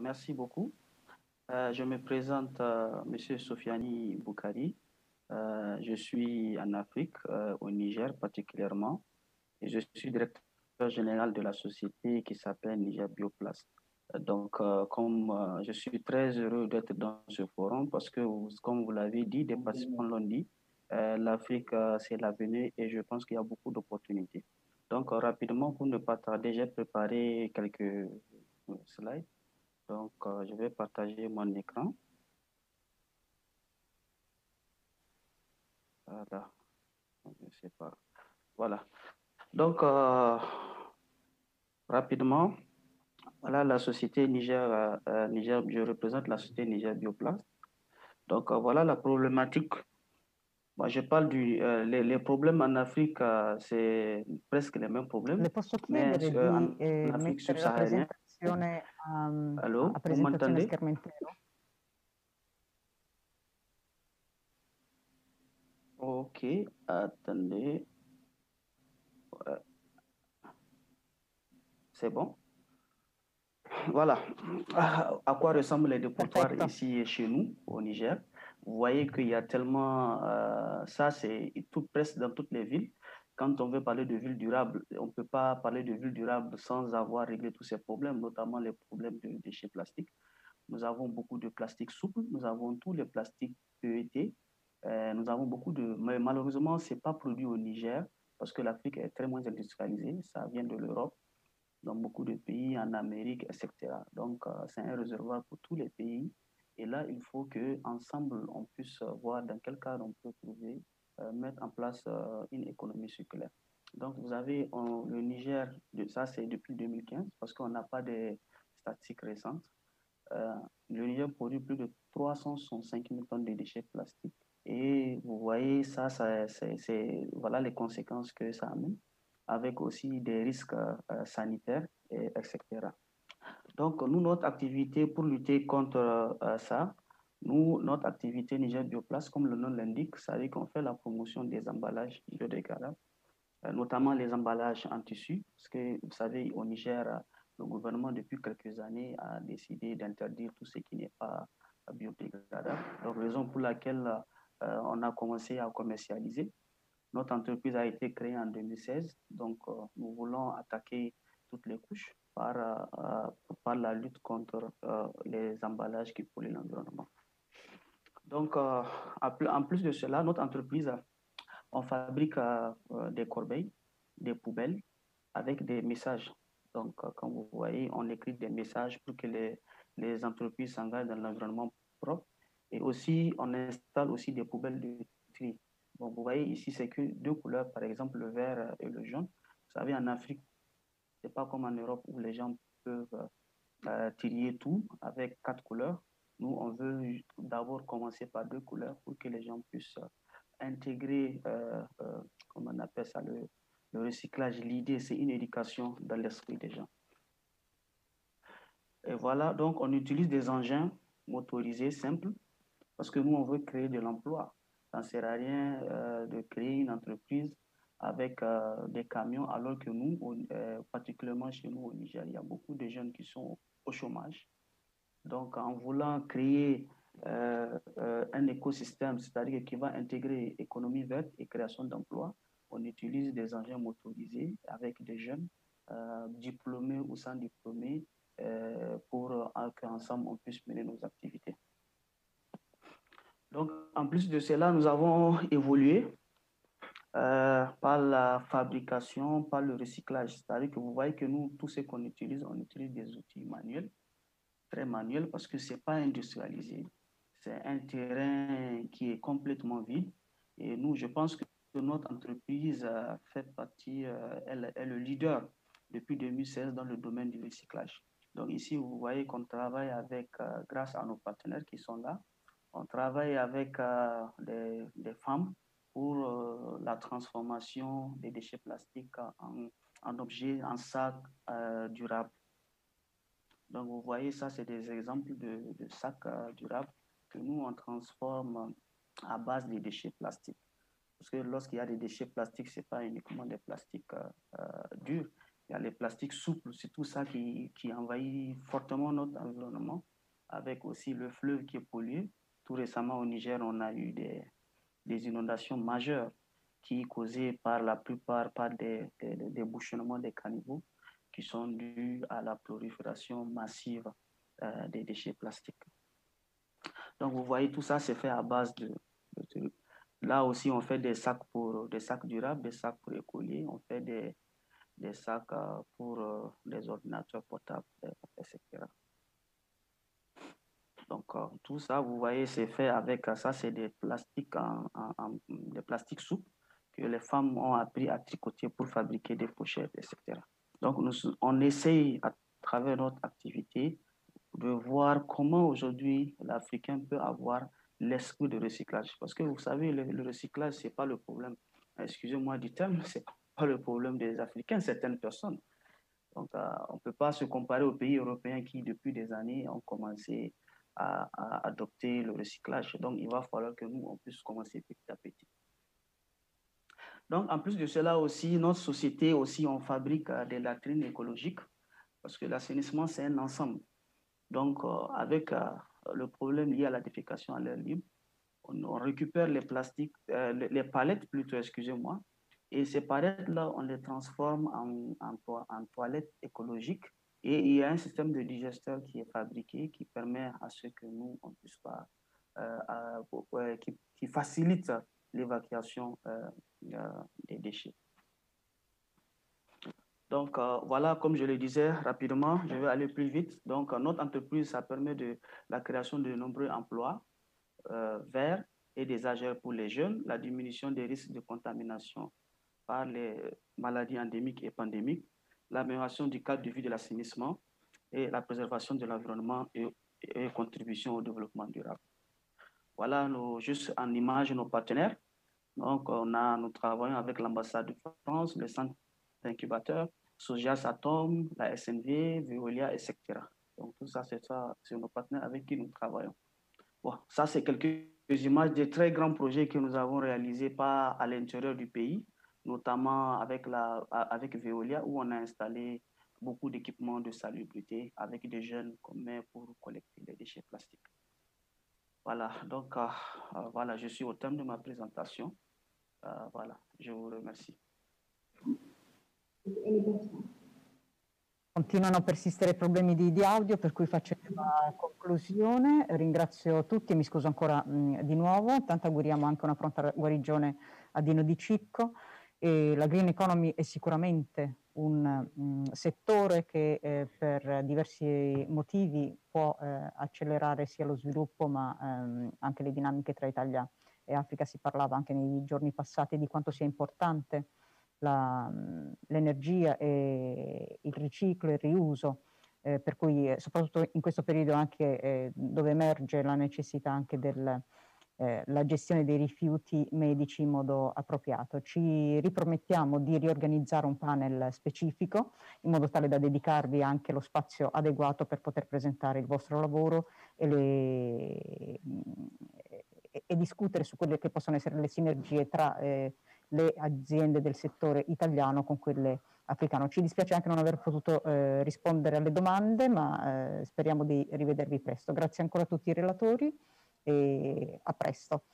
Merci beaucoup. Je me présente, Monsieur Sofiani Boukari. Je suis en Afrique, au Niger particulièrement, et je suis directeur général de la société qui s'appelle Niger Bioplast. Comme je suis très heureux d'être dans ce forum parce que, comme vous l'avez dit, des participants l'ont dit, l'Afrique, c'est l'avenir et je pense qu'il y a beaucoup d'opportunités. Rapidement, pour ne pas tarder, j'ai préparé quelques slides. Je vais partager mon écran. Voilà, je ne sais pas. Voilà. Donc, euh, Rapidement, voilà la société Niger, je représente la société Niger Bioplast. Voilà la problématique. Moi, je parle les problèmes en Afrique, c'est presque les mêmes problèmes, Le posso mais chiedere di en Afrique mettere la subsaharienne, presentazione allô, a vous presentazione a m'entendez? schermo intero? Ok, attendez. C'est bon? Voilà. À quoi ressemblent les dépotoirs Perfetto. ici chez nous, au Niger? Vous voyez qu'il y a tellement, ça c'est tout presque dans toutes les villes. Quand on veut parler de ville durable, on ne peut pas parler de ville durable sans avoir réglé tous ces problèmes, notamment les problèmes de déchets plastiques. Nous avons beaucoup de plastique souple, nous avons tous les plastiques PET, nous avons beaucoup de... Mais malheureusement, ce n'est pas produit au Niger parce que l'Afrique est très moins industrialisée, ça vient de l'Europe dans beaucoup de pays, en Amérique, etc. C'est un réservoir pour tous les pays. Et là, il faut qu'ensemble, on puisse voir dans quel cadre on peut trouver, mettre en place une économie circulaire. Donc, vous avez le Niger, ça c'est depuis 2015, parce qu'on n'a pas de statistiques récentes. Euh, le Niger produit plus de 365 000 tonnes de déchets plastiques. Et vous voyez, voilà les conséquences que ça amène, avec aussi des risques sanitaires, etc. Donc, nous, notre activité pour lutter contre ça, notre activité Niger Bioplast, comme le nom l'indique, ça veut dire qu'on fait la promotion des emballages biodégradables, notamment les emballages en tissu, parce que vous savez, au Niger, le gouvernement, depuis quelques années, a décidé d'interdire tout ce qui n'est pas biodégradable. Donc, raison pour laquelle on a commencé à commercialiser. Notre entreprise a été créée en 2016, nous voulons attaquer toutes les couches par la lutte contre les emballages qui polluent l'environnement. En plus de cela, notre entreprise, on fabrique des corbeilles, des poubelles avec des messages. Comme vous voyez, on écrit des messages pour que les entreprises s'engagent dans l'environnement propre. Et aussi, on installe aussi des poubelles de tri. Bon, vous voyez ici, c'est que deux couleurs, par exemple le vert et le jaune. Vous savez, en Afrique, c'est pas comme en Europe où les gens peuvent trier tout avec quatre couleurs. Nous, on veut d'abord commencer par deux couleurs pour que les gens puissent intégrer, comment on appelle ça, le recyclage. L'idée, c'est une éducation dans l'esprit des gens. Et voilà, donc on utilise des engins motorisés simples parce que nous, on veut créer de l'emploi. Ça ne sert à rien de créer une entreprise avec des camions, alors que nous, particulièrement chez nous au Niger, il y a beaucoup de jeunes qui sont au chômage. Donc, en voulant créer un écosystème, c'est-à-dire qui va intégrer économie verte et création d'emplois, on utilise des engins motorisés avec des jeunes diplômés ou sans diplômés pour qu'ensemble on puisse mener nos activités. Donc, en plus de cela, nous avons évolué par la fabrication, par le recyclage. C'est-à-dire que vous voyez que nous, tout ce qu'on utilise, on utilise des outils manuels, très manuels, parce que ce n'est pas industrialisé. C'est un terrain qui est complètement vide. Et nous, je pense que notre entreprise fait partie, elle est le leader depuis 2016 dans le domaine du recyclage. Donc ici, vous voyez qu'on travaille avec, grâce à nos partenaires qui sont là, on travaille avec des femmes pour la transformation des déchets plastiques en objets, en sacs durables. Donc, vous voyez, ça, c'est des exemples de sacs durables que nous, on transforme à base des déchets plastiques. Parce que lorsqu'il y a des déchets plastiques, ce n'est pas uniquement des plastiques durs. Il y a les plastiques souples, c'est tout ça qui envahit fortement notre environnement, avec aussi le fleuve qui est pollué. Tout récemment au Niger, on a eu des inondations majeures qui causées par la plupart par des bouchonnements des caniveaux qui sont dus à la prolifération massive des déchets plastiques. Donc vous voyez, tout ça c'est fait à base de. Là aussi, on fait des sacs durables, des sacs pour écoliers, on fait des sacs pour les ordinateurs portables, etc. Donc, tout ça, vous voyez, c'est fait avec ça, c'est des plastiques, des plastiques souples que les femmes ont appris à tricoter pour fabriquer des pochettes, etc. Donc, on essaye à travers notre activité de voir comment aujourd'hui l'Africain peut avoir l'esprit de recyclage. Parce que vous savez, le recyclage, ce n'est pas le problème, excusez-moi du terme, ce n'est pas le problème des Africains, certaines personnes. Donc, on ne peut pas se comparer aux pays européens qui, depuis des années, ont commencé à adopter le recyclage. Donc, il va falloir que nous, on puisse commencer petit à petit. Donc, en plus de cela aussi, notre société aussi, on fabrique des latrines écologiques parce que l'assainissement, c'est un ensemble. Donc, avec le problème lié à la défécation à l'air libre, on récupère les plastiques, les palettes plutôt, excusez-moi, et ces palettes-là, on les transforme en toilettes écologiques. Et il y a un système de digesteur qui est fabriqué qui permet à ce que nous, on puisse pas, qui facilite l'évacuation des déchets. Donc, voilà, comme je le disais rapidement, je vais aller plus vite. Donc, notre entreprise, ça permet la création de nombreux emplois verts et des agents pour les jeunes, la diminution des risques de contamination par les maladies endémiques et pandémiques, l'amélioration du cadre de vie de l'assainissement et la préservation de l'environnement et contribution au développement durable. Voilà juste en image nos partenaires. Donc, nous travaillons avec l'ambassade de France, le centre d'incubateur, Sojas Atom, la SNV, Veolia, etc. Donc, tout ça, c'est nos partenaires avec qui nous travaillons. Bon, ça, c'est quelques images des très grands projets que nous avons réalisés pas à l'intérieur du pays, notamment avec Veolia, où on a installé beaucoup d'équipements de salubrité avec des jeunes comme pour collecter les déchets plastiques. Voilà, donc voilà, je suis au terme de ma présentation. Voilà, je vous remercie. Continuano a persistere problemi di audio, per cui faccio la conclusione. Ringrazio tutti e mi scuso ancora di nuovo. Intanto auguriamo anche una pronta guarigione a Dino Di Cicco. E la green economy è sicuramente un settore che per diversi motivi può accelerare sia lo sviluppo ma anche le dinamiche tra Italia e Africa. Si parlava anche nei giorni passati di quanto sia importante l'energia e il riciclo e il riuso, per cui soprattutto in questo periodo anche dove emerge la necessità anche della gestione dei rifiuti medici in modo appropriato. Ci ripromettiamo di riorganizzare un panel specifico in modo tale da dedicarvi anche lo spazio adeguato per poter presentare il vostro lavoro e discutere su quelle che possono essere le sinergie tra le aziende del settore italiano con quelle africane. Ci dispiace anche non aver potuto rispondere alle domande, ma speriamo di rivedervi presto. Grazie ancora a tutti i relatori e a presto.